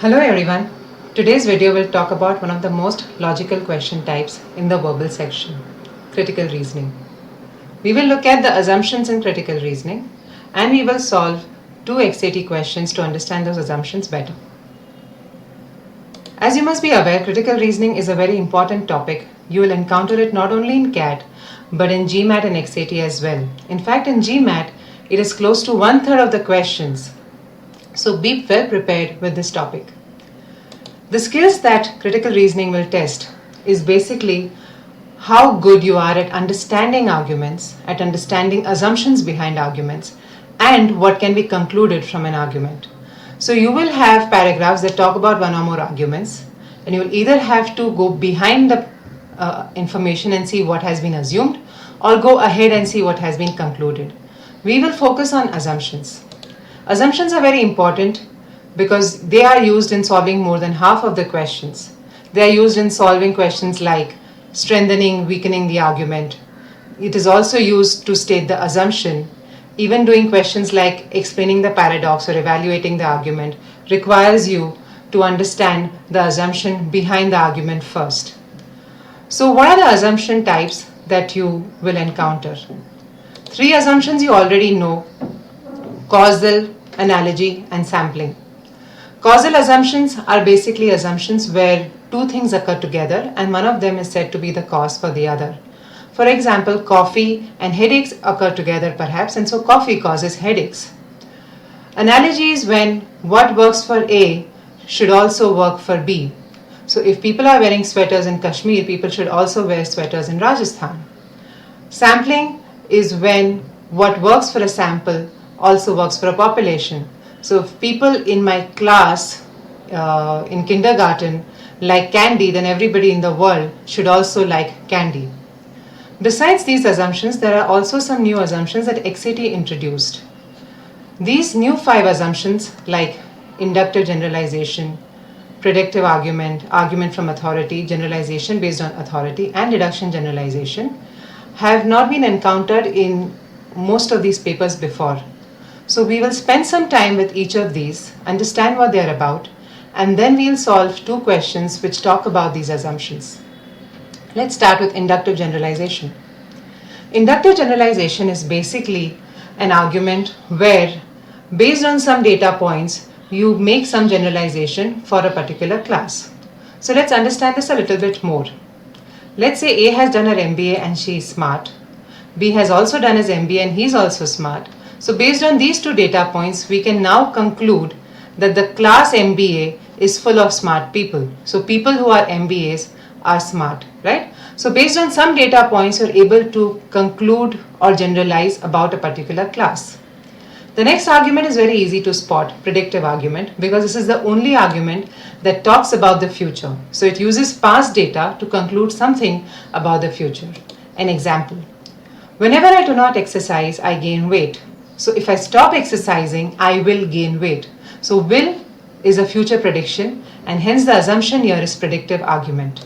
Hello everyone. Today's video will talk about one of the most logical question types in the verbal section, critical reasoning. We will look at the assumptions in critical reasoning and we will solve two XAT questions to understand those assumptions better. As you must be aware, critical reasoning is a very important topic. You will encounter it not only in CAT but in GMAT and XAT as well. In fact, in GMAT, it is close to 1/3 of the questions. So be well prepared with this topic. The skills that critical reasoning will test is basically how good you are at understanding arguments, at understanding assumptions behind arguments, and what can be concluded from an argument. So you will have paragraphs that talk about one or more arguments, and you will either have to go behind the information and see what has been assumed, or go ahead and see what has been concluded. We will focus on assumptions. Assumptions are very important because they are used in solving more than half of the questions. They are used in solving questions like strengthening, weakening the argument. It is also used to state the assumption. Even doing questions like explaining the paradox or evaluating the argument requires you to understand the assumption behind the argument first. So what are the assumption types that you will encounter? 3 assumptions you already know: causal, analogy, and sampling. Causal assumptions are basically assumptions where two things occur together and one of them is said to be the cause for the other. For example, coffee and headaches occur together perhaps, and so coffee causes headaches. Analogy is when what works for A should also work for B. So if people are wearing sweaters in Kashmir, people should also wear sweaters in Rajasthan. Sampling is when what works for a sample also works for a population. So if people in my class in kindergarten like candy, then everybody in the world should also like candy. Besides these assumptions, there are also some new assumptions that XAT introduced. These new 5 assumptions like inductive generalization, predictive argument, argument from authority, generalization based on authority, and deduction generalization have not been encountered in most of these papers before. So we will spend some time with each of these, understand what they are about, and then we'll solve 2 questions which talk about these assumptions. Let's start with inductive generalization. Inductive generalization is basically an argument where, based on some data points, you make some generalization for a particular class. So let's understand this a little bit more. Let's say A has done her MBA and she is smart. B has also done his MBA and he's also smart. So based on these 2 data points, we can now conclude that the class MBA is full of smart people. So people who are MBAs are smart, right? So based on some data points, you're able to conclude or generalize about a particular class. The next argument is very easy to spot, predictive argument, because this is the only argument that talks about the future. So it uses past data to conclude something about the future. An example: whenever I do not exercise, I gain weight. So if I stop exercising, I will gain weight. So will is a future prediction, and hence the assumption here is predictive argument.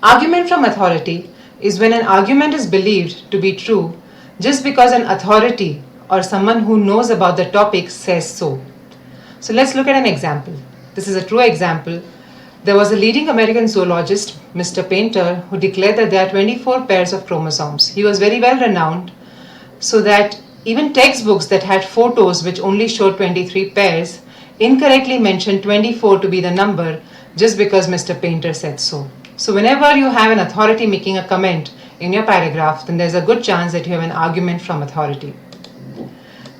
Argument from authority is when an argument is believed to be true just because an authority or someone who knows about the topic says so. So let's look at an example. This is a true example. There was a leading American zoologist, Mr. Painter, who declared that there are 24 pairs of chromosomes. He was very well renowned, so that even textbooks that had photos which only showed 23 pairs incorrectly mentioned 24 to be the number just because Mr. Painter said so. So whenever you have an authority making a comment in your paragraph, then there's a good chance that you have an argument from authority.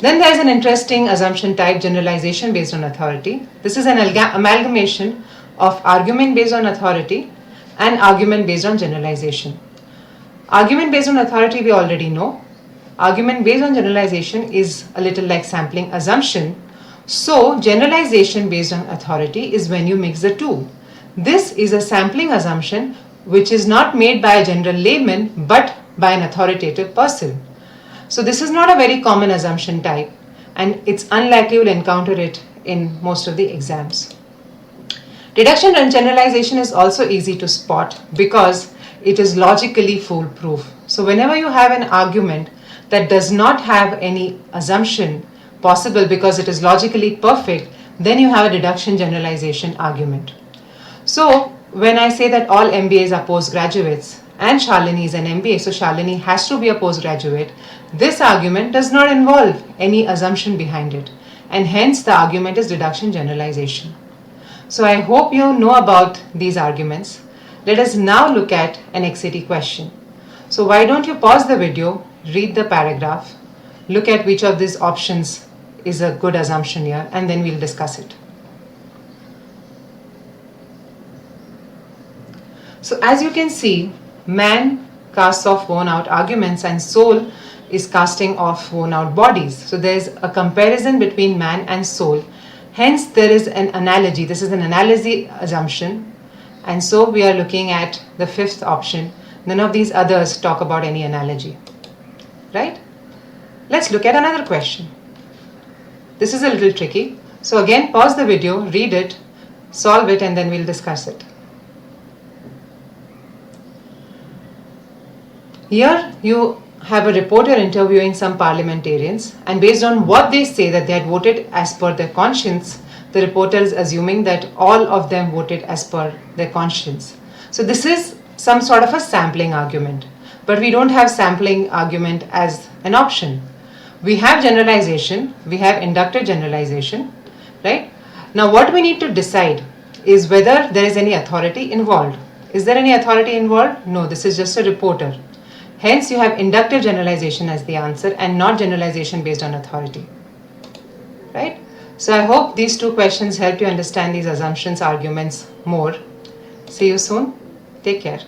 Then there's an interesting assumption type, generalization based on authority. This is an amalgamation of argument based on authority and argument based on generalization. Argument based on authority we already know. Argument based on generalization is a little like sampling assumption. So generalization based on authority is when you mix the 2. This is a sampling assumption which is not made by a general layman but by an authoritative person. So this is not a very common assumption type, and it's unlikely you'll encounter it in most of the exams. Deduction and generalization is also easy to spot because it is logically foolproof. So whenever you have an argument that does not have any assumption possible because it is logically perfect, Then you have a deduction generalization argument. So when I say that all MBAs are postgraduates and Shalini is an MBA, so Shalini has to be a postgraduate, this argument does not involve any assumption behind it, and hence the argument is deduction generalization. So I hope you know about these arguments. Let us now look at an XAT question. So why don't you pause the video, read the paragraph, look at which of these options is a good assumption here, and then we'll discuss it. So as you can see, man casts off worn out arguments and soul is casting off worn out bodies. So there is a comparison between man and soul. Hence there is an analogy. This is an analogy assumption. And so we are looking at the fifth option. None of these others talk about any analogy. Right? Let's look at another question. This is a little tricky. So again, pause the video, read it, solve it, and then we'll discuss it. Here you have a reporter interviewing some parliamentarians, and based on what they say that they had voted as per their conscience, the reporter is assuming that all of them voted as per their conscience. So this is some sort of a sampling argument, but we don't have sampling argument as an option. We have generalization, we have inductive generalization, right? Now what we need to decide is whether there is any authority involved. Is there any authority involved? No, this is just a reporter. Hence, you have inductive generalization as the answer and not generalization based on authority. Right? So I hope these two questions help you understand these assumptions, arguments more. See you soon. Take care.